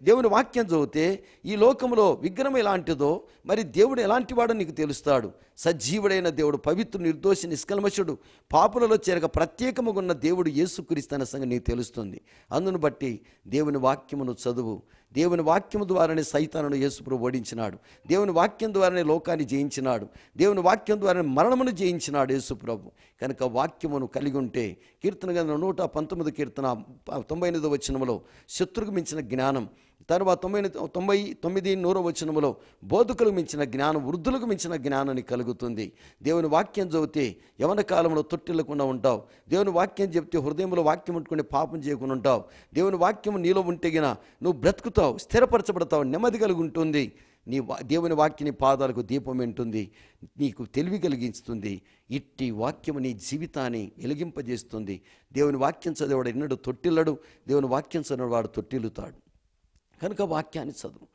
దేవుని వాక్యం చదివితే ఈ లోకంలో విగ్రహం ఎలాంటిదో మరి దేవుడు ఎలాంటి వాడో నీకు తెలుస్తాడు. సజీవుడైన దేవుడు, పవిత్రుడు, నిర్దోషి, నిష్కల్మషుడు, పాపులలో చేరక ప్రత్యేకముగా ఉన్న దేవుడు యేసుక్రీస్తు అనే సంగతి నీకు తెలుస్తుంది. అందును బట్టి దేవుని వాక్యమును చదువు. దేవుని వాక్యము ద్వారానే సైతానును యేసుప్రభువు ఓడించినాడు. దేవుని వాక్యం ద్వారానే లోకాన్ని జయించినాడు. దేవుని వాక్యం ద్వారానే మరణమును జయించినాడు యేసుప్రభు. కనుక వాక్యమును కలిగి ఉంటే, కీర్తన గ్రంథం 119 కీర్తన 98వ వచనములో శత్రుకు మించిన జ్ఞానం, తర్వాత 99 వచనములో బోధకులకు మించిన జ్ఞానం, వృద్ధులకు మించిన జ్ఞానాన్ని కలుగుతుంది. దేవుని వాక్యం చదివితే యవన కాలంలో తొట్టిల్లకుండా ఉంటావు. దేవుని వాక్యం చెప్తే హృదయంలో వాక్యం ఉంటుకుని పాపం చేయకుండా ఉంటావు. దేవుని వాక్యం నీలో ఉంటేగిన నువ్వు బ్రతుకుతావు, స్థిరపరచబడతావు, నెమ్మది కలిగి ఉంటుంది. దేవుని వాక్యం నీ పాదాలకు దీపం ఉంటుంది, నీకు తెలివి కలిగిస్తుంది. ఇట్టి వాక్యము నీ జీవితాన్ని వెలిగింపజేస్తుంది. దేవుని వాక్యం చదివాడు ఎన్నడూ తొట్టిల్లడు, దేవుని వాక్యం చదివాడు తొట్టిల్లుతాడు. కనుక వాక్యాన్ని చదువు.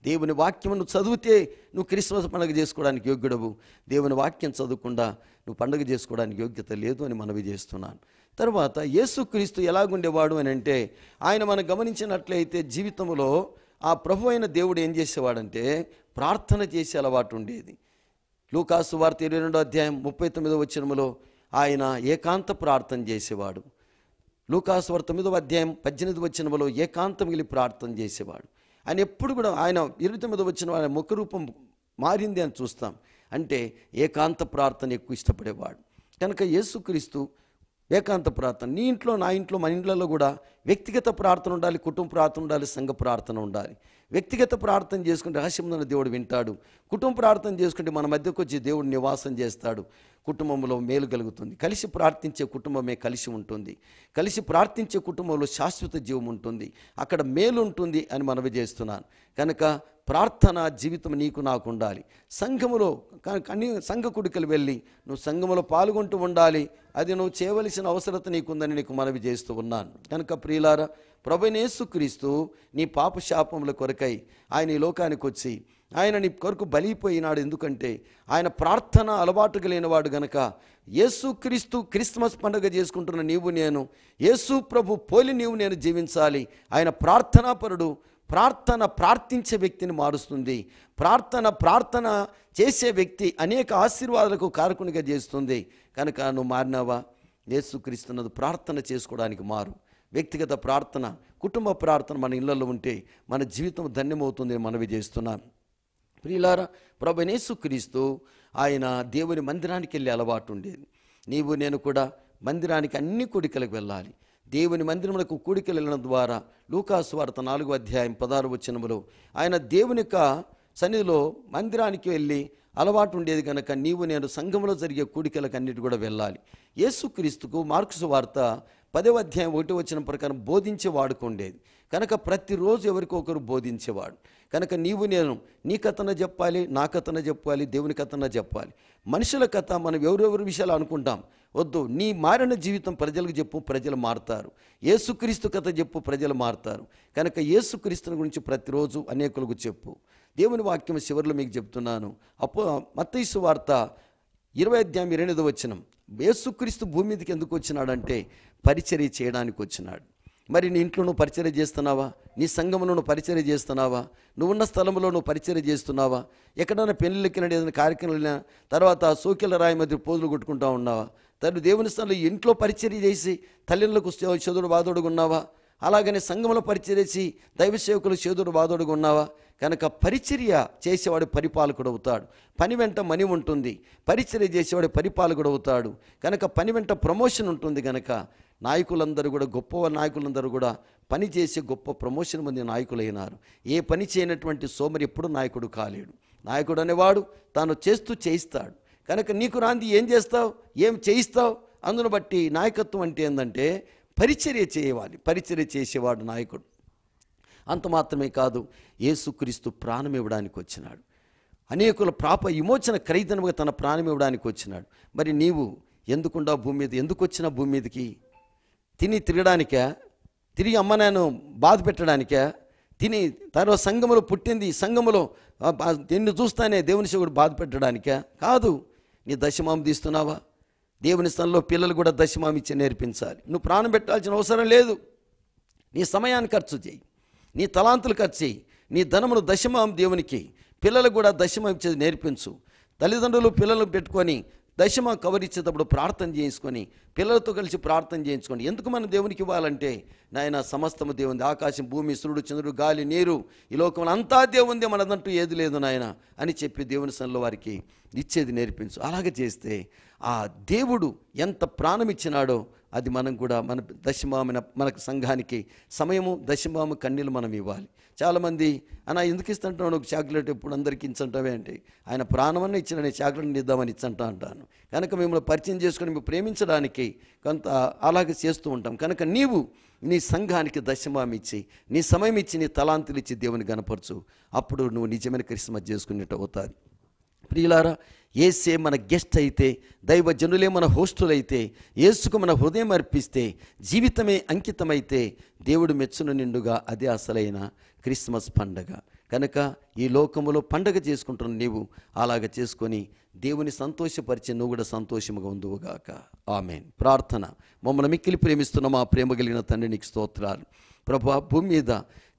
దేవుని వాక్యమును చదివితే నువ్వు క్రిస్మస్ పండుగ చేసుకోవడానికి యోగ్యుడవు. దేవుని వాక్యం చదవకుండా నువ్వు పండుగ చేసుకోవడానికి యోగ్యత లేదు అని మనవి చేస్తున్నాను. తర్వాత యేసుక్రీస్తు ఎలాగుండేవాడు అని అంటే, ఆయన మనం గమనించినట్లయితే జీవితంలో ఆ ప్రభు అయిన దేవుడు ఏం చేసేవాడంటే ప్రార్థన చేసే అలవాటు ఉండేది. లూకాసు వార్త 22వ అధ్యాయం 39వ వచనములో ఆయన ఏకాంత ప్రార్థన చేసేవాడు. లూకాసు వార్త 9వ అధ్యాయం 18వ వచనములో ఏకాంతం మిగిలి ప్రార్థన చేసేవాడు. ఆయన ఎప్పుడు కూడా ఆయన 29వ వచనం ఆయన ముఖరూపం మారింది అని చూస్తాం. అంటే ఏకాంత ప్రార్థన ఎక్కువ ఇష్టపడేవాడు. కనుక యేసుక్రీస్తు ఏకాంత ప్రార్థన, నీ ఇంట్లో నా ఇంట్లో మన ఇంట్లో కూడా వ్యక్తిగత ప్రార్థన ఉండాలి, కుటుంబ ప్రార్థన ఉండాలి, సంఘ ప్రార్థన ఉండాలి. వ్యక్తిగత ప్రార్థన చేసుకుంటే రహస్యమున్న దేవుడు వింటాడు. కుటుంబ ప్రార్థన చేసుకుంటే మన మధ్యకు వచ్చి దేవుడు నివాసం చేస్తాడు. కుటుంబంలో మేలు కలుగుతుంది. కలిసి ప్రార్థించే కుటుంబమే కలిసి ఉంటుంది. కలిసి ప్రార్థించే కుటుంబంలో శాశ్వత జీవం ఉంటుంది. అక్కడ మేలు ఉంటుంది అని మనవి చేస్తున్నాను. కనుక ప్రార్థన జీవితం నీకు నాకు ఉండాలి. సంఘములో సంఘ కుడికలు వెళ్ళి నువ్వు సంఘములో పాల్గొంటూ ఉండాలి. అది నువ్వు చేయవలసిన అవసరత నీకుందని నీకు మనవి చేస్తూ ఉన్నాను. కనుక ప్రియులారా, ప్రభువైన యేసుక్రీస్తు నీ పాప శాపముల కొరకై ఆయన ఈ లోకానికి వచ్చి ఆయన నీ కొరకు బలిపోయినాడు. ఎందుకంటే ఆయన ప్రార్థన అలవాటు కలిగినవాడు గనక. యేసుక్రీస్తు క్రిస్మస్ పండుగ చేసుకుంటున్న నీవు నేను, యేసు ప్రభు పోలి నీవు నేను జీవించాలి. ఆయన ప్రార్థనాపరుడు. ప్రార్థించే వ్యక్తిని మారుస్తుంది. ప్రార్థన చేసే వ్యక్తి అనేక ఆశీర్వాదాలకు కారకునిగా చేస్తుంది. కనుక నువ్వు మారినావా? యేసుక్రీస్తున్నది ప్రార్థన చేసుకోవడానికి మారు. వ్యక్తిగత ప్రార్థన, కుటుంబ ప్రార్థన మన ఇళ్లలో ఉంటే మన జీవితం ధన్యమవుతుందని మనవి చేస్తున్నాను. ప్రియులారా, ప్రభువైన యేసుక్రీస్తు ఆయన దేవుని మందిరానికి వెళ్ళే అలవాటు ఉండేది. నీవు నేను కూడా మందిరానికి అన్ని కూడికలకు వెళ్ళాలి. దేవుని మందిరములకు కూడికలు వెళ్ళడం ద్వారా లూకాసు వార్త 4వ అధ్యాయం 16వ వచనములో ఆయన దేవుని యొక్క సన్నిధిలో మందిరానికి వెళ్ళి అలవాటు ఉండేది కనుక నీవు నేను సంఘంలో జరిగే కూడికలకు అన్నిటి కూడా వెళ్ళాలి. యేసుక్రీస్తుకు మార్కు వార్త 10వ అధ్యాయం 1వ వచనం ప్రకారం బోధించే వాడుకుండేది కనుక ప్రతిరోజు ఎవరికొకరు బోధించేవాడు. కనుక నీవు నేను నీ కథన చెప్పాలి, నా కథన చెప్పాలి, దేవుని కథన చెప్పాలి. మనుషుల కథ మనం ఎవరెవరి విషయాలు అనుకుంటాం. వద్దు, నీ మారిన జీవితం ప్రజలకు చెప్పు, ప్రజలు మారుతారు. యేసుక్రీస్తు కథ చెప్పు, ప్రజలు మారుతారు. కనుక యేసుక్రీస్తుని గురించి ప్రతిరోజు అనేకులకు చెప్పు. దేవుని వాక్యం చివరిలో మీకు చెప్తున్నాను. మత్తయి వార్త 20వ అధ్యాయం 28వ వచనం, యేసుక్రీస్తు భూమి మీదకి ఎందుకు వచ్చినాడంటే పరిచర్య చేయడానికి వచ్చినాడు. మరి నీ ఇంట్లో నువ్వు పరిచర్య చేస్తున్నావా? నీ సంఘంలో నువ్వు పరిచర్య చేస్తున్నావా? నువ్వున్న స్థలంలో నువ్వు పరిచర్య చేస్తున్నావా? ఎక్కడైనా పెళ్ళిళ్ళకి ఏదైనా కార్యక్రమం వెళ్ళినా తర్వాత సోకిల రాయి మధ్య పోజులు కొట్టుకుంటా ఉన్నావా? తను దేవుని స్థలంలో ఇంట్లో పరిచర్య చేసి తల్లిలకు చదువుడు బాధోడుగా ఉన్నావా? అలాగనే సంఘంలో పరిచర్య చేసి దైవ సేవకులు చేదుడు బాధోడుగా ఉన్నావా? కనుక పరిచర్య చేసేవాడు పరిపాలకుడు అవుతాడు. పని వెంట మని ఉంటుంది. పరిచర్య చేసేవాడు పరిపాలకుడు అవుతాడు. కనుక పని వెంట ప్రమోషన్ ఉంటుంది. కనుక నాయకులందరూ కూడా గొప్ప నాయకులందరూ కూడా పని చేసి గొప్ప ప్రమోషన్ మంది నాయకులైనారు. ఏ పని చేయనటువంటి సోమరి ఎప్పుడు నాయకుడు కాలేడు. నాయకుడు అనేవాడు తాను చేస్తూ చేయిస్తాడు. కనుక నీకు రాంది ఏం చేస్తావు, ఏం చేయిస్తావు, అందును బట్టి నాయకత్వం అంటే ఏంటంటే పరిచర్య చేయాలి. పరిచర్య చేసేవాడు నాయకుడు. అంత మాత్రమే కాదు, యేసుక్రీస్తు ప్రాణం ఇవ్వడానికి వచ్చినాడు. అనేకుల పాప విమోచన ఖరీదనగా తన ప్రాణం ఇవ్వడానికి వచ్చినాడు. మరి నీవు ఎందుకుండా భూమి మీద ఎందుకు వచ్చినా భూమి మీదకి? తిని తిరగడానికా? తిరిగి అమ్మ నేను బాధ పెట్టడానికా? తిని తర్వాత సంఘములో పుట్టింది, సంఘములో నిన్ను చూస్తానే దేవుని సేవకుడు బాధ పెట్టడానికా? కాదు. నీ దశమాం తీస్తున్నావా? దేవుని స్థలంలో పిల్లలు కూడా దశమాం ఇచ్చి నేర్పించాలి. నువ్వు ప్రాణం పెట్టాల్సిన అవసరం లేదు. నీ సమయాన్ని ఖర్చు చేయి, నీ తలాంతులు ఖర్చు చేయి, నీ ధనమును దశమాం దేవునికి, పిల్లలకు కూడా దశమం ఇచ్చేది నేర్పించు. తల్లిదండ్రులు పిల్లలను పెట్టుకొని దశమ కవర్ ఇచ్చేటప్పుడు ప్రార్థన చేసుకొని పిల్లలతో కలిసి ప్రార్థన చేయించుకోండి. ఎందుకు మనం దేవునికి ఇవ్వాలంటే నాయన సమస్తము దేవుంది, ఆకాశం భూమి సూర్యుడు చంద్రుడు గాలి నీరు ఈ లోకంలో అంతా దేవుంది, మనదంటూ ఏది లేదు నాయన అని చెప్పి దేవుని సన్నిధిలో వారికి ఇచ్చేది నేర్పించు. అలాగే చేస్తే ఆ దేవుడు ఎంత ప్రాణం ఇచ్చినాడో అది మనం కూడా మన దశమామిన మనకు సంఘానికి సమయము దశమాము కన్నీళ్ళు మనం ఇవ్వాలి. చాలామంది అన్న ఎందుకు ఇస్తుంటావు నువ్వు చాక్లెట్ ఎప్పుడు అందరికీ ఇచ్చంటావే అంటే ఆయన ప్రాణమన్నా ఇచ్చిన నేను చాక్లెట్ ఇద్దామని ఇచ్చంటా అంటాను. కనుక మిమ్మల్ని పరిచయం చేసుకొని మేము ప్రేమించడానికి కొంత అలాగే చేస్తూ ఉంటాం. కనుక నీవు నీ సంఘానికి దశమాం ఇచ్చి నీ సమయం ఇచ్చి నీ తలాంతులు ఇచ్చి దేవుని గనపరచు. అప్పుడు నువ్వు నిజమైన క్రిస్మస్ చేసుకునేట్టు అవుతుంది. ప్రియులారా, యేసే మన గెస్ట్ అయితే, దైవజనులే మన హోస్టులైతే, యేసుకు మన హృదయం అర్పిస్తే, జీవితమే అంకితమైతే దేవుడు మెచ్చును నిండుగా అదే అసలైన క్రిస్మస్ పండగ. కనుక ఈ లోకములో పండగ చేసుకుంటున్న నీవు అలాగ చేసుకొని దేవుని సంతోషపరిచి నువ్వు కూడా సంతోషముగా ఉందువుగాక. ఆమేన్. ప్రార్థన. మమ్మల్ని మిక్కిలి ప్రేమిస్తున్న మా ప్రేమ కలిగిన తండ్రి, నీకు స్తోత్రాలు. ప్రభువా, భూమి మీద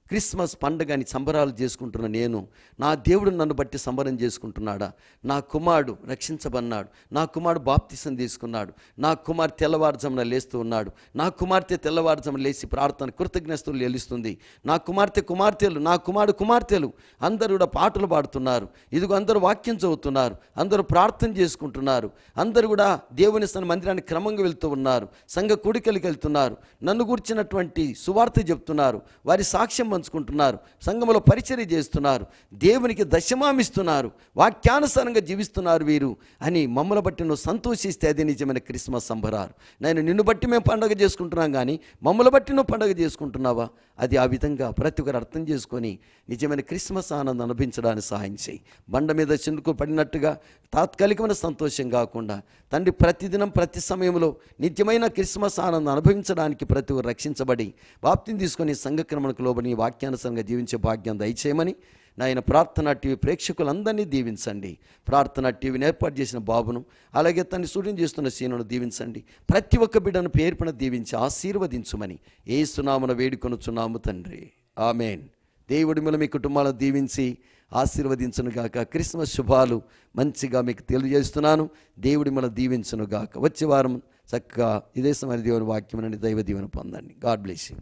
క్రిస్మస్ పండగని సంబరాలు చేసుకుంటున్న నేను, నా దేవుడు నన్ను బట్టి సంబరం చేసుకుంటున్నాడా? నా కుమారుడు రక్షించబన్నాడు, నా కుమారుడు బాప్తిసం తీసుకున్నాడు, నా కుమార్తె తెల్లవారుజామున లేస్తూ ఉన్నాడు, నా కుమార్తె తెల్లవారుజామున లేచి ప్రార్థన కృతజ్ఞతలు చెల్లిస్తుంది, నా కుమార్తెలు నా కుమార్తెలు అందరూ కూడా పాటలు పాడుతున్నారు, ఇదిగో అందరూ వాక్యం చదువుతున్నారు, అందరూ ప్రార్థన చేసుకుంటున్నారు, అందరూ కూడా దేవుని మందిరానికి క్రమంగా వెళ్తూ ఉన్నారు, సంఘ కూడికలకు వెళ్తున్నారు, నన్ను గురించినటువంటి సువార్త చెప్తున్నారు, వారి సాక్ష్యం పంచుకుంటున్నారు, సంఘములో పరిచర్య చేస్తున్నారు, దేవునికి దశమామిస్తున్నారు, వాక్యానుసారంగా జీవిస్తున్నారు వీరు అని మమ్మల్ని బట్టి నువ్వు సంతోషిస్తే అది నిజమైన క్రిస్మస్ సంబరాలు. నేను నిన్ను బట్టి మేము పండుగ చేసుకుంటున్నాం, కానీ మమ్మల్ని బట్టి నువ్వు పండుగ చేసుకుంటున్నావా? అది ఆ విధంగా ప్రతి ఒక్కరు అర్థం చేసుకొని నిజమైన క్రిస్మస్ ఆనందం అనుభవించడానికి సహాయం చేయి. బండ మీద చినుకు పడినట్టుగా తాత్కాలికమైన సంతోషం కాకుండా తండ్రి, ప్రతిదినం ప్రతి సమయంలో నిత్యమైన క్రిస్మస్ ఆనందం అనుభవించడానికి ప్రతి ఒక్కరు రక్షించబడి బాప్తిని తీసుకొని సంఘక్రమణకు లోబడి వాక్యానుసారంగా జీవించే భాగ్యం దయచేయమని నాయన ప్రార్థనా టీవీ ప్రేక్షకులందరినీ దీవించండి. ప్రార్థనా టీవీని ఏర్పాటు చేసిన బాబును, అలాగే తన్ని స్టూడియం చేస్తున్న సీనును దీవించండి. ప్రతి ఒక్క బిడ్డను పేర్పున దీవించి ఆశీర్వదించుమని యేసునామమున వేడుకొనుచున్నాము తండ్రి. ఆమేన్. దేవుడి మీద మీ కుటుంబాలను దీవించి ఆశీర్వదించునుగాక. క్రిస్మస్ శుభాలు మంచిగా మీకు తెలియజేస్తున్నాను. దేవుడి మీద దీవించునుగాక. వచ్చే వారం చక్కగా ఇదే సమయ దేవుని వాక్యం నుండి దైవ దీవెన పొందండి. God bless you.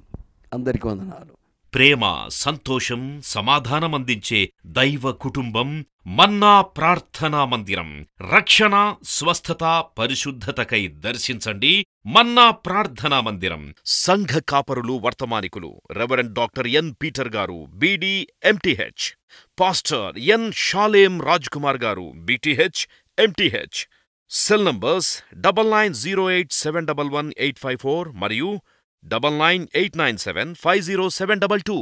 అందరికీ వందనాలు. ప్రేమ, సంతోషం, సమాధానం అందించే దైవ కుటుంబం మన్నా ప్రార్థనా మందిరం. రక్షణ, స్వస్థత, పరిశుద్ధతకై దర్శించండి మన్నా ప్రార్థనా మందిరం. సంఘ కాపరులు, వర్తమానికులు రెవరెండ్ డాక్టర్ ఎన్ పీటర్ గారు, BD MTH. Pastor N Shalem Raj Kumar గారు, బీటీహెచ్ ఎంటీహెచ్. సెల్ నంబర్స్ 9908711854 మరియు 9989750722.